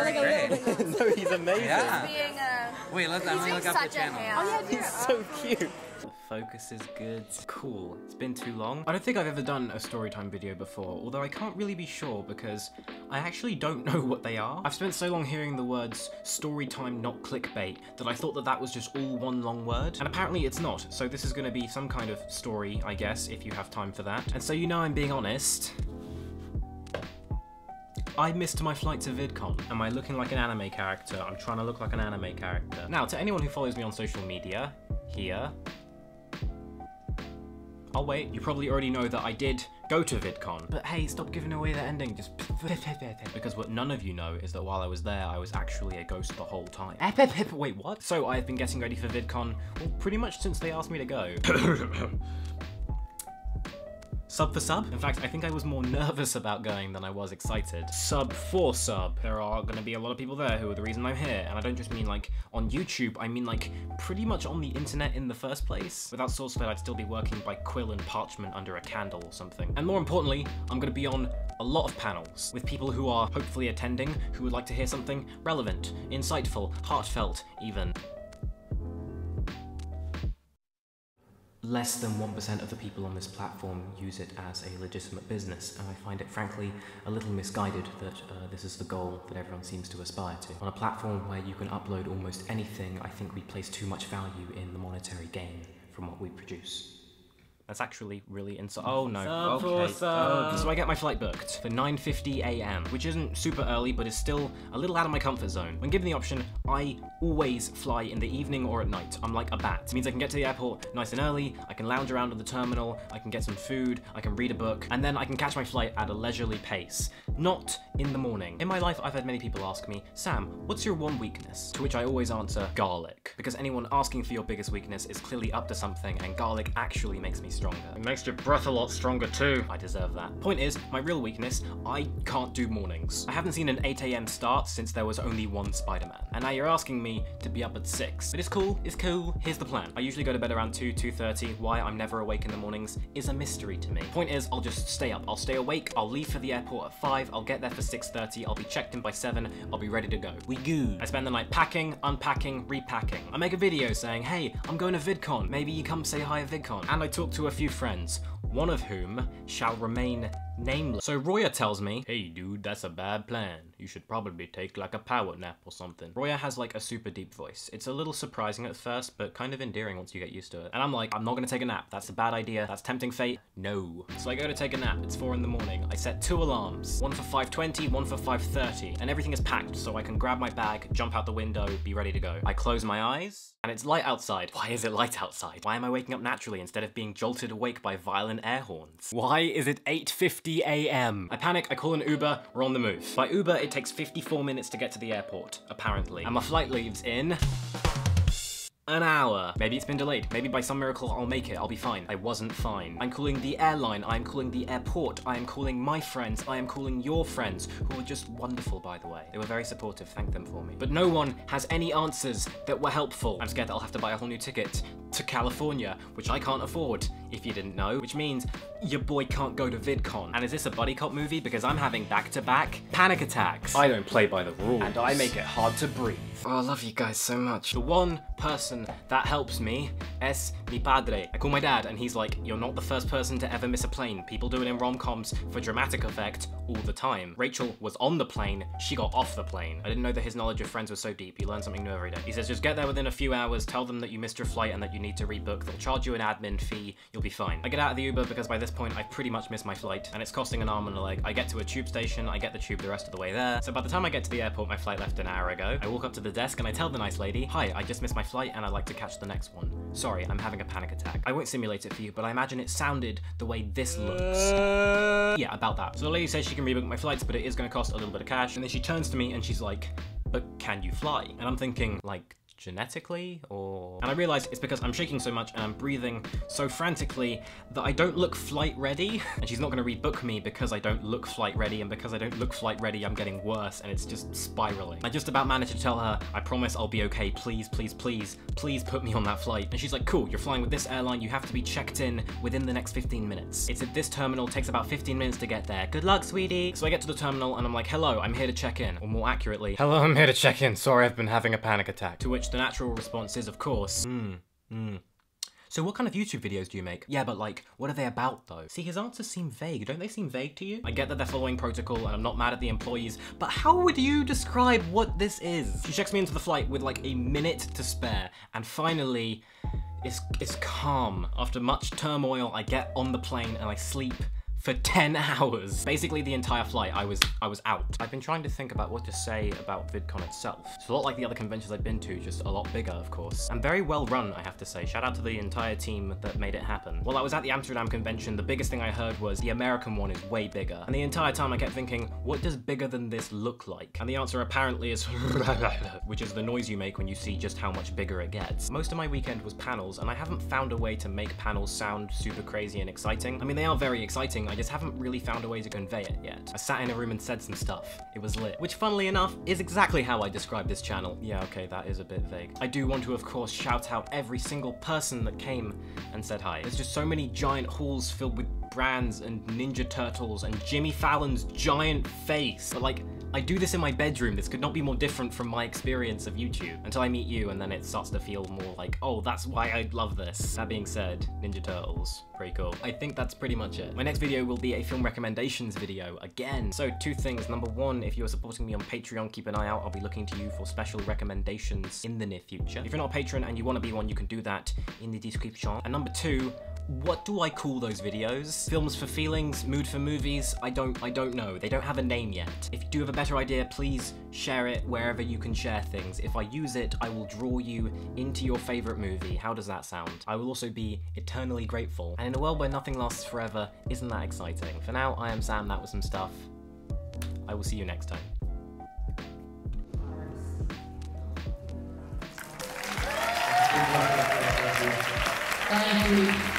feel like a little bit. No, he's amazing. Yeah. Being Wait, let me look up the channel. Oh yeah, He's so cute. The focus is good. Cool. It's been too long. I don't think I've ever done a storytime video before, although I can't really be sure because I actually don't know what they are. I've spent so long hearing the words storytime, not clickbait, that I thought that that was just all one long word, and apparently it's not. So this is going to be some kind of story, I guess, if you have time for that. And so you know I'm being honest. I missed my flight to VidCon. Am I looking like an anime character? I'm trying to look like an anime character. Now, to anyone who follows me on social media, here. I'll wait. You probably already know that I did go to VidCon. But hey, stop giving away the ending, just because what none of you know is that while I was there, I was actually a ghost the whole time. Wait, what? So I've been getting ready for VidCon, well, pretty much since they asked me to go. Sub for sub? In fact, I think I was more nervous about going than I was excited. Sub for sub. There are gonna be a lot of people there who are the reason I'm here, and I don't just mean like on YouTube, I mean like pretty much on the internet in the first place. Without SourceFed, I'd still be working by quill and parchment under a candle or something. And more importantly, I'm gonna be on a lot of panels with people who are hopefully attending, who would like to hear something relevant, insightful, heartfelt even. Less than 1% of the people on this platform use it as a legitimate business, and I find it frankly a little misguided that this is the goal that everyone seems to aspire to. On a platform where you can upload almost anything, I think we place too much value in the monetary gain from what we produce. That's actually really oh no. Okay. So I get my flight booked for 9:50 AM, which isn't super early, but is still a little out of my comfort zone. When given the option, I always fly in the evening or at night. I'm like a bat. It means I can get to the airport nice and early, I can lounge around at the terminal, I can get some food, I can read a book, and then I can catch my flight at a leisurely pace. Not in the morning. In my life, I've had many people ask me, Sam, what's your one weakness? To which I always answer, garlic. Because anyone asking for your biggest weakness is clearly up to something, and garlic actually makes me stronger. It makes your breath a lot stronger too. I deserve that. Point is, my real weakness, I can't do mornings. I haven't seen an 8 AM start since there was only one Spider-Man. And now you're asking me to be up at 6. But it's cool, it's cool. Here's the plan. I usually go to bed around 2:30. Why I'm never awake in the mornings is a mystery to me. Point is, I'll just stay up. I'll stay awake, I'll leave for the airport at 5, I'll get there for 6:30, I'll be checked in by 7, I'll be ready to go. We good. I spend the night packing, unpacking, repacking. I make a video saying, hey, I'm going to VidCon. Maybe you come say hi at VidCon. And I talk to a few friends, one of whom shall remain nameless. So Roya tells me, hey dude, that's a bad plan. You should probably take like a power nap or something. Roya has like a super deep voice. It's a little surprising at first, but kind of endearing once you get used to it. And I'm like, I'm not gonna take a nap. That's a bad idea. That's tempting fate. No. So I go to take a nap. It's 4 in the morning. I set 2 alarms. One for 5:20, one for 5:30. And everything is packed, so I can grab my bag, jump out the window, be ready to go. I close my eyes, and it's light outside. Why is it light outside? Why am I waking up naturally instead of being jolted awake by violent air horns? Why is it 8:50 AM? I panic, I call an Uber, we're on the move. By Uber, it takes 54 minutes to get to the airport, apparently. And my flight leaves in an hour. Maybe it's been delayed. Maybe by some miracle I'll make it. I'll be fine. I wasn't fine. I'm calling the airline. I'm calling the airport. I am calling my friends. I am calling your friends, who were just wonderful, by the way. They were very supportive. Thank them for me. But no one has any answers that were helpful. I'm scared that I'll have to buy a whole new ticket to California, which I can't afford, if you didn't know, which means your boy can't go to VidCon. And is this a buddy cop movie? Because I'm having back-to-back panic attacks. I don't play by the rules. And I make it hard to breathe. Oh, I love you guys so much. The one person that helps me es mi padre. I call my dad and he's like, you're not the first person to ever miss a plane. People do it in rom-coms for dramatic effect all the time. Rachel was on the plane, she got off the plane. I didn't know that his knowledge of friends was so deep. He learned something new every day. He says, just get there within a few hours, tell them that you missed your flight and that you need to rebook. They'll charge you an admin fee, you'll be fine. I get out of the Uber because by this point I've pretty much missed my flight and it's costing an arm and a leg. I get to a tube station, I get the tube the rest of the way there. So by the time I get to the airport, my flight left an hour ago. I walk up to the desk and I tell the nice lady, hi, I just missed my flight and I'd like to catch the next one. Sorry, I'm having a panic attack. I won't simulate it for you, but I imagine it sounded the way this looks. Yeah, about that. So the lady says she can rebook my flights, but it is gonna cost a little bit of cash. And then she turns to me and she's like, but can you fly? And I'm thinking, like, genetically, or... And I realize it's because I'm shaking so much and I'm breathing so frantically that I don't look flight ready, and she's not gonna rebook me because I don't look flight ready, and because I don't look flight ready, I'm getting worse, and it's just spiraling. I just about managed to tell her, I promise I'll be okay, please, please, please, please put me on that flight. And she's like, cool, you're flying with this airline, you have to be checked in within the next 15 minutes. It's at this terminal, takes about 15 minutes to get there. Good luck, sweetie. So I get to the terminal and I'm like, hello, I'm here to check in. Or more accurately, hello, I'm here to check in. Sorry, I've been having a panic attack. To which the natural response is, of course, So what kind of YouTube videos do you make? Yeah, but like, what are they about though? See, his answers seem vague. Don't they seem vague to you? I get that they're following protocol and I'm not mad at the employees, but how would you describe what this is? She checks me into the flight with like a minute to spare, and finally, it's calm. After much turmoil, I get on the plane and I sleep for 10 hours. Basically the entire flight, I was out. I've been trying to think about what to say about VidCon itself. It's a lot like the other conventions I've been to, just a lot bigger, of course. And very well run, I have to say. Shout out to the entire team that made it happen. While I was at the Amsterdam convention, the biggest thing I heard was the American one is way bigger. And the entire time I kept thinking, what does bigger than this look like? And the answer apparently is which is the noise you make when you see just how much bigger it gets. Most of my weekend was panels, and I haven't found a way to make panels sound super crazy and exciting. I mean, they are very exciting, I just haven't really found a way to convey it yet. I sat in a room and said some stuff. It was lit. Which, funnily enough, is exactly how I describe this channel. Yeah, okay, that is a bit vague. I do want to, of course, shout out every single person that came and said hi. There's just so many giant halls filled with brands and Ninja Turtles and Jimmy Fallon's giant face. But like, I do this in my bedroom. This could not be more different from my experience of YouTube. Until I meet you, and then it starts to feel more like, oh, that's why I love this. That being said, Ninja Turtles, pretty cool. I think that's pretty much it. My next video will be a film recommendations video again. So 2 things. Number 1, if you're supporting me on Patreon, keep an eye out. I'll be looking to you for special recommendations in the near future. If you're not a patron and you want to be one, you can do that in the description. And number 2, what do I call those videos? Films for feelings, mood for movies? I don't know. They don't have a name yet. If you do have a better idea, please share it wherever you can share things. If I use it, I will draw you into your favorite movie. How does that sound? I will also be eternally grateful. And in a world where nothing lasts forever, isn't that exciting? For now, I am Sam, that was some stuff. I will see you next time. Thank you.